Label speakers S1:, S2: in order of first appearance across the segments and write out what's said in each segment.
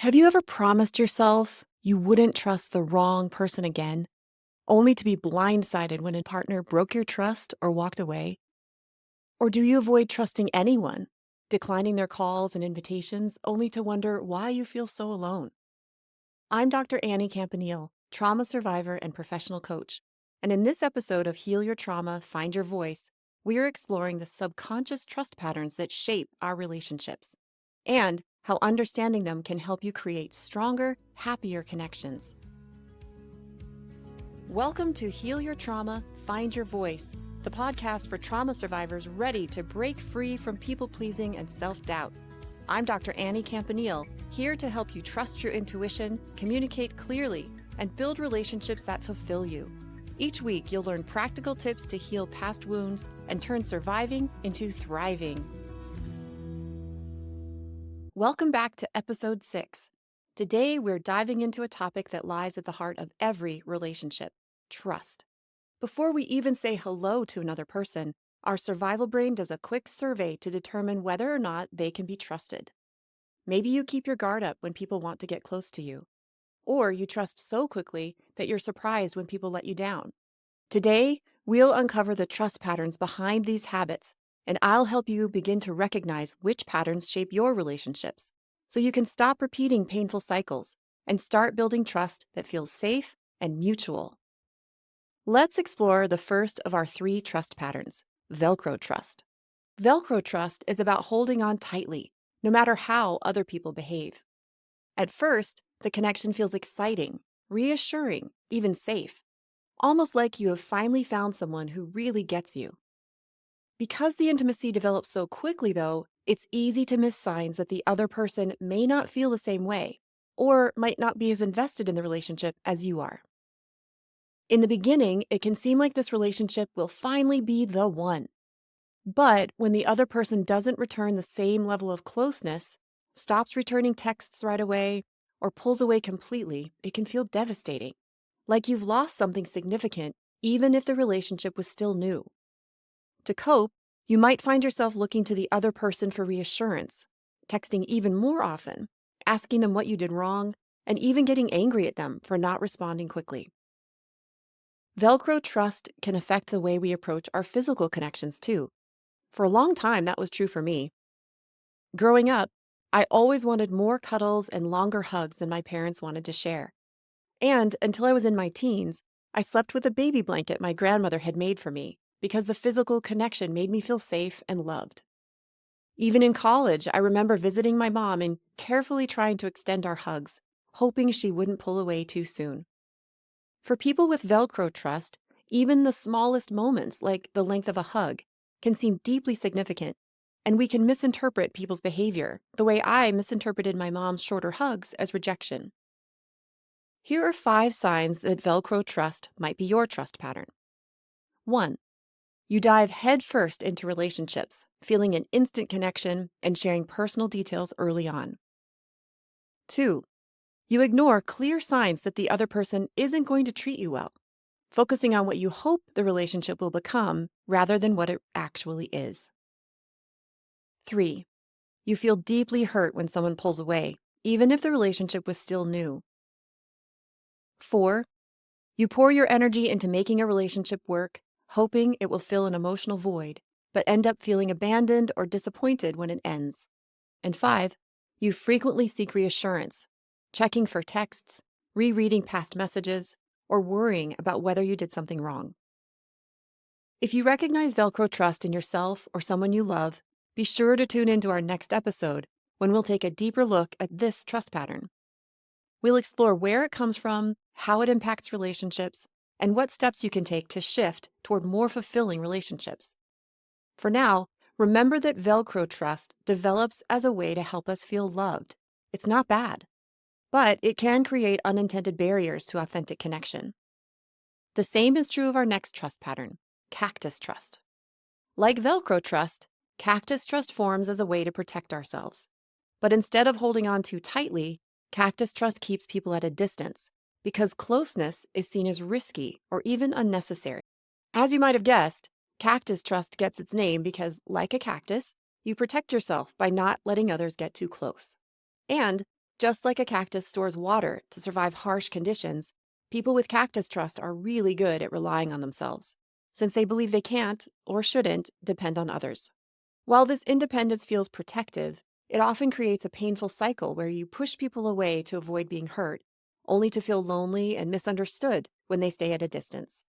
S1: Have you ever promised yourself you wouldn't trust the wrong person again, only to be blindsided when a partner broke your trust or walked away? Or do you avoid trusting anyone, declining their calls and invitations only to wonder why you feel so alone? I'm Dr. Annie Campanile, trauma survivor and professional coach. And in this episode of Heal Your Trauma, Find Your Voice, we are exploring the subconscious trust patterns that shape our relationships and how understanding them can help you create stronger, happier connections. Welcome to Heal Your Trauma, Find Your Voice, the podcast for trauma survivors ready to break free from people-pleasing and self-doubt. I'm Dr. Annie Campanile, here to help you trust your intuition, communicate clearly, and build relationships that fulfill you. Each week, you'll learn practical tips to heal past wounds and turn surviving into thriving. Welcome back to episode 6. Today, we're diving into a topic that lies at the heart of every relationship: trust. Before we even say hello to another person, our survival brain does a quick survey to determine whether or not they can be trusted. Maybe you keep your guard up when people want to get close to you, or you trust so quickly that you're surprised when people let you down. Today, we'll uncover the trust patterns behind these habits, and I'll help you begin to recognize which patterns shape your relationships so you can stop repeating painful cycles and start building trust that feels safe and mutual. Let's explore the first of our 3 trust patterns: Velcro trust. Velcro trust is about holding on tightly, no matter how other people behave. At first, the connection feels exciting, reassuring, even safe, almost like you have finally found someone who really gets you. Because the intimacy develops so quickly, though, it's easy to miss signs that the other person may not feel the same way, or might not be as invested in the relationship as you are. In the beginning, it can seem like this relationship will finally be the one. But when the other person doesn't return the same level of closeness, stops returning texts right away, or pulls away completely, it can feel devastating. Like you've lost something significant, even if the relationship was still new. To cope, you might find yourself looking to the other person for reassurance, texting even more often, asking them what you did wrong, and even getting angry at them for not responding quickly. Velcro trust can affect the way we approach our physical connections too. For a long time, that was true for me. Growing up, I always wanted more cuddles and longer hugs than my parents wanted to share. And until I was in my teens, I slept with a baby blanket my grandmother had made for me because the physical connection made me feel safe and loved. Even in college, I remember visiting my mom and carefully trying to extend our hugs, hoping she wouldn't pull away too soon. For people with Velcro trust, even the smallest moments, like the length of a hug, can seem deeply significant, and we can misinterpret people's behavior, the way I misinterpreted my mom's shorter hugs as rejection. Here are 5 signs that Velcro trust might be your trust pattern. 1. You dive headfirst into relationships, feeling an instant connection and sharing personal details early on. 2. You ignore clear signs that the other person isn't going to treat you well, focusing on what you hope the relationship will become rather than what it actually is. 3. You feel deeply hurt when someone pulls away, even if the relationship was still new. 4. You pour your energy into making a relationship work, hoping it will fill an emotional void, but end up feeling abandoned or disappointed when it ends. And 5. You frequently seek reassurance, checking for texts, rereading past messages, or worrying about whether you did something wrong. If you recognize Velcro trust in yourself or someone you love, be sure to tune into our next episode when we'll take a deeper look at this trust pattern. We'll explore where it comes from, how it impacts relationships, and what steps you can take to shift toward more fulfilling relationships. For now, remember that Velcro trust develops as a way to help us feel loved. It's not bad, but it can create unintended barriers to authentic connection. The same is true of our next trust pattern: Cactus trust. Like Velcro trust, Cactus trust forms as a way to protect ourselves. But instead of holding on too tightly, Cactus trust keeps people at a distance because closeness is seen as risky or even unnecessary. As you might have guessed, Cactus trust gets its name because, like a cactus, you protect yourself by not letting others get too close. And Just like a cactus stores water to survive harsh conditions, people with cactus trust are really good at relying on themselves, since they believe they can't, or shouldn't, depend on others. While this independence feels protective, it often creates a painful cycle where you push people away to avoid being hurt, only to feel lonely and misunderstood when they stay at a distance.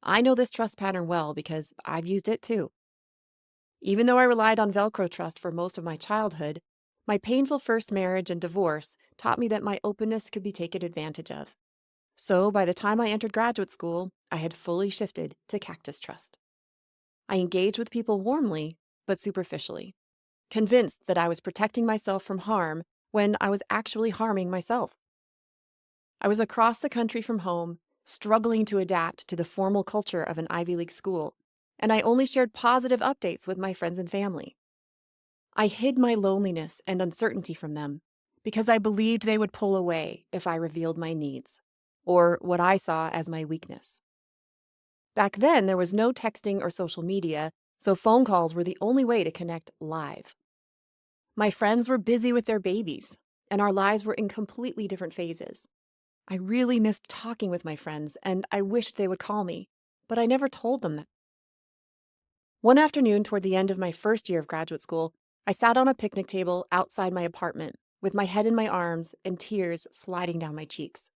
S1: I know this trust pattern well because I've used it too. Even though I relied on Velcro trust for most of my childhood, my painful first marriage and divorce taught me that my openness could be taken advantage of. So by the time I entered graduate school, I had fully shifted to Cactus trust. I engaged with people warmly, but superficially, convinced that I was protecting myself from harm when I was actually harming myself. I was across the country from home, struggling to adapt to the formal culture of an Ivy League school, and I only shared positive updates with my friends and family. I hid my loneliness and uncertainty from them because I believed they would pull away if I revealed my needs, or what I saw as my weakness. Back then, there was no texting or social media, so phone calls were the only way to connect live. My friends were busy with their babies, and our lives were in completely different phases. I really missed talking with my friends, and I wished they would call me, but I never told them that. One afternoon toward the end of my first year of graduate school, I sat on a picnic table outside my apartment with my head in my arms and tears sliding down my cheeks.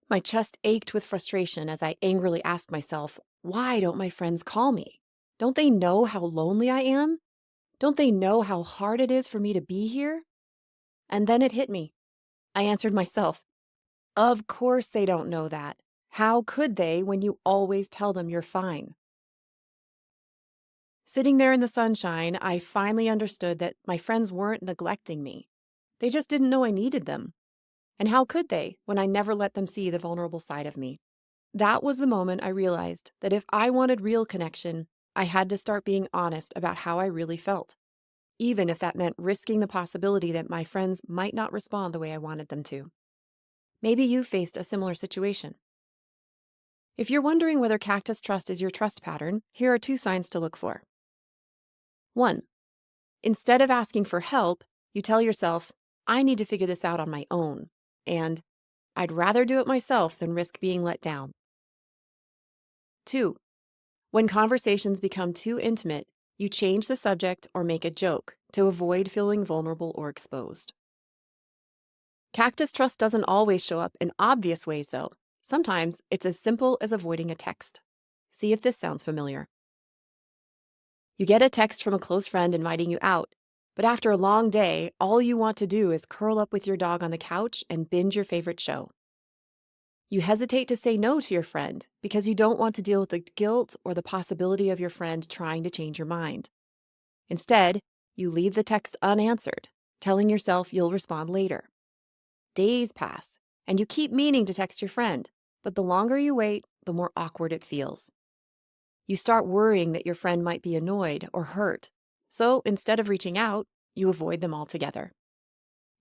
S1: My chest ached with frustration as I angrily asked myself, why don't my friends call me? Don't they know how lonely I am? Don't they know how hard it is for me to be here? And then it hit me. I answered myself, of course they don't know that. How could they when you always tell them you're fine? Sitting there in the sunshine, I finally understood that my friends weren't neglecting me. They just didn't know I needed them. And how could they when I never let them see the vulnerable side of me? That was the moment I realized that if I wanted real connection, I had to start being honest about how I really felt, even if that meant risking the possibility that my friends might not respond the way I wanted them to. Maybe you faced a similar situation. If you're wondering whether cactus trust is your trust pattern, here are two signs to look for. 1. Instead of asking for help, you tell yourself, I need to figure this out on my own, and I'd rather do it myself than risk being let down. 2. When conversations become too intimate, you change the subject or make a joke to avoid feeling vulnerable or exposed. Cactus trust doesn't always show up in obvious ways, though. Sometimes it's as simple as avoiding a text. See if this sounds familiar. You get a text from a close friend inviting you out, but after a long day, all you want to do is curl up with your dog on the couch and binge your favorite show. You hesitate to say no to your friend because you don't want to deal with the guilt or the possibility of your friend trying to change your mind. Instead, you leave the text unanswered, telling yourself you'll respond later. Days pass, and you keep meaning to text your friend, but the longer you wait, the more awkward it feels. You start worrying that your friend might be annoyed or hurt, so instead of reaching out, you avoid them altogether.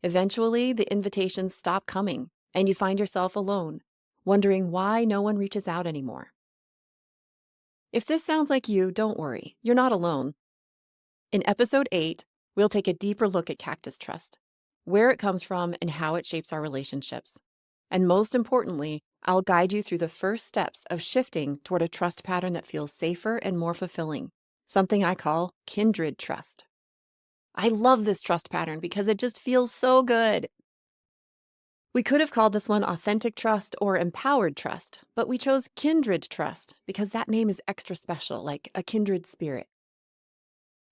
S1: Eventually, the invitations stop coming, and you find yourself alone, wondering why no one reaches out anymore. If this sounds like you, don't worry, you're not alone. In episode 8, we'll take a deeper look at cactus trust, where it comes from and how it shapes our relationships. And most importantly, I'll guide you through the first steps of shifting toward a trust pattern that feels safer and more fulfilling, something I call kindred trust. I love this trust pattern because it just feels so good. We could have called this one authentic trust or empowered trust, but we chose kindred trust because that name is extra special, like a kindred spirit.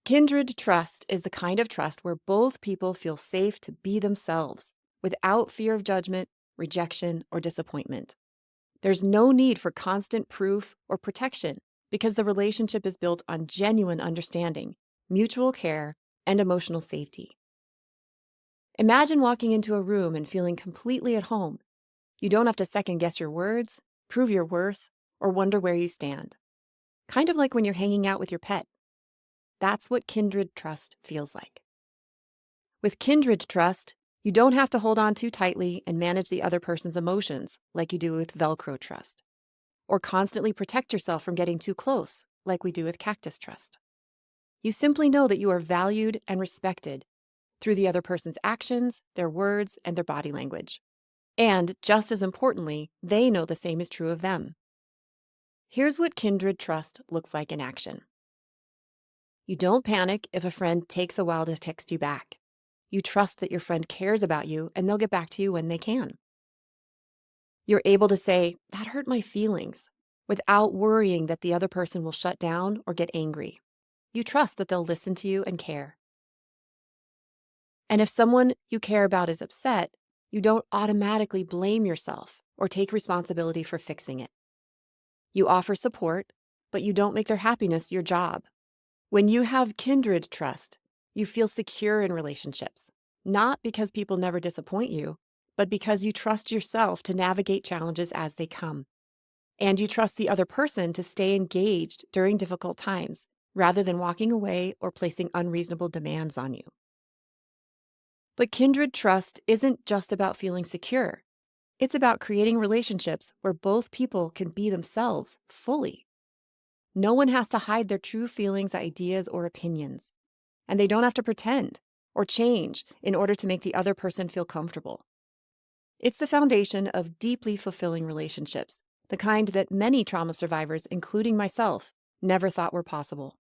S1: Kindred trust is the kind of trust where both people feel safe to be themselves without fear of judgment, rejection, or disappointment. There's no need for constant proof or protection because the relationship is built on genuine understanding, mutual care, and emotional safety. Imagine walking into a room and feeling completely at home. You don't have to second guess your words, prove your worth, or wonder where you stand. Kind of like when you're hanging out with your pet. That's what kindred trust feels like. With kindred trust, you don't have to hold on too tightly and manage the other person's emotions like you do with Velcro trust, or constantly protect yourself from getting too close like we do with cactus trust. You simply know that you are valued and respected, through the other person's actions, their words, and their body language. And just as importantly, they know the same is true of them. Here's what kindred trust looks like in action. You don't panic if a friend takes a while to text you back. You trust that your friend cares about you and they'll get back to you when they can. You're able to say, "That hurt my feelings," without worrying that the other person will shut down or get angry. You trust that they'll listen to you and care. And if someone you care about is upset, you don't automatically blame yourself or take responsibility for fixing it. You offer support, but you don't make their happiness your job. When you have kindred trust, you feel secure in relationships, not because people never disappoint you, but because you trust yourself to navigate challenges as they come. And you trust the other person to stay engaged during difficult times, rather than walking away or placing unreasonable demands on you. But kindred trust isn't just about feeling secure. It's about creating relationships where both people can be themselves fully. No one has to hide their true feelings, ideas, or opinions. And they don't have to pretend or change in order to make the other person feel comfortable. It's the foundation of deeply fulfilling relationships, the kind that many trauma survivors, including myself, never thought were possible.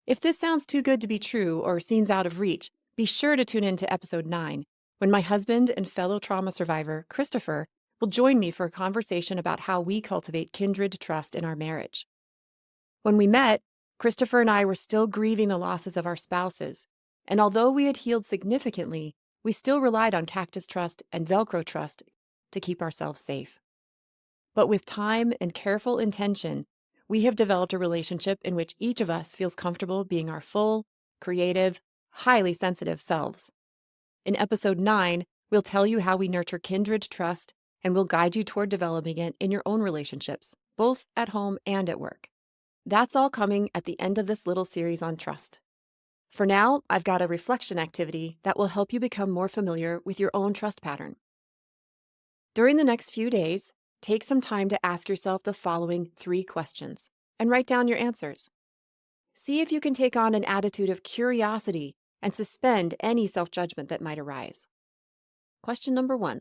S1: If this sounds too good to be true or seems out of reach, be sure to tune in to episode 9, when my husband and fellow trauma survivor, Christopher, will join me for a conversation about how we cultivate kindred trust in our marriage. When we met, Christopher and I were still grieving the losses of our spouses, and although we had healed significantly, we still relied on Cactus trust and Velcro trust to keep ourselves safe. But with time and careful intention, we have developed a relationship in which each of us feels comfortable being our full, creative, highly sensitive selves. In episode 9, we'll tell you how we nurture kindred trust, and we'll guide you toward developing it in your own relationships, both at home and at work. That's all coming at the end of this little series on trust. For now, I've got a reflection activity that will help you become more familiar with your own trust pattern. During the next few days, take some time to ask yourself the following 3 questions and write down your answers. See if you can take on an attitude of curiosity and suspend any self-judgment that might arise. Question number 1.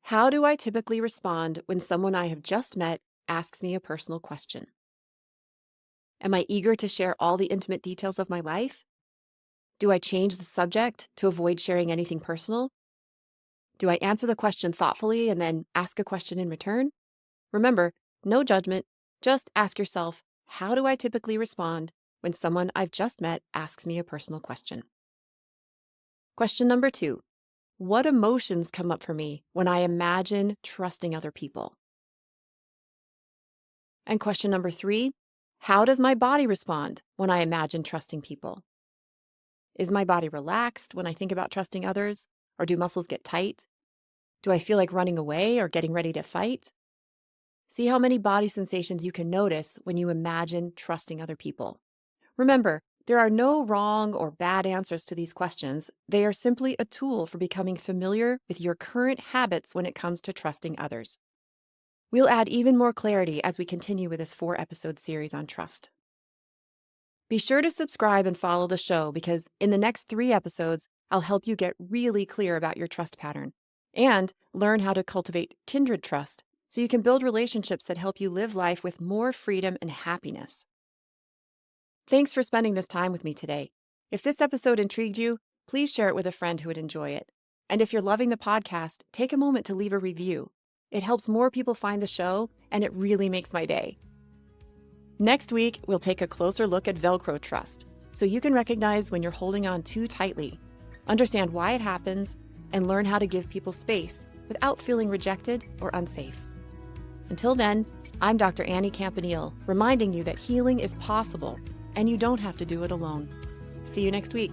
S1: How do I typically respond when someone I have just met asks me a personal question? Am I eager to share all the intimate details of my life? Do I change the subject to avoid sharing anything personal? Do I answer the question thoughtfully and then ask a question in return? Remember, no judgment, just ask yourself, how do I typically respond when someone I've just met asks me a personal question? Question number 2. What emotions come up for me when I imagine trusting other people? And question number 3, how does my body respond when I imagine trusting people? Is my body relaxed when I think about trusting others, or do muscles get tight? Do I feel like running away or getting ready to fight? See how many body sensations you can notice when you imagine trusting other people. Remember, there are no wrong or bad answers to these questions. They are simply a tool for becoming familiar with your current habits when it comes to trusting others. We'll add even more clarity as we continue with this 4-episode series on trust. Be sure to subscribe and follow the show because in the next 3 episodes, I'll help you get really clear about your trust pattern and learn how to cultivate kindred trust so you can build relationships that help you live life with more freedom and happiness. Thanks for spending this time with me today. If this episode intrigued you, please share it with a friend who would enjoy it. And if you're loving the podcast, take a moment to leave a review. It helps more people find the show, and it really makes my day. Next week, we'll take a closer look at Velcro trust, so you can recognize when you're holding on too tightly, understand why it happens, and learn how to give people space without feeling rejected or unsafe. Until then, I'm Dr. Annie Campanile, reminding you that healing is possible, and you don't have to do it alone. See you next week.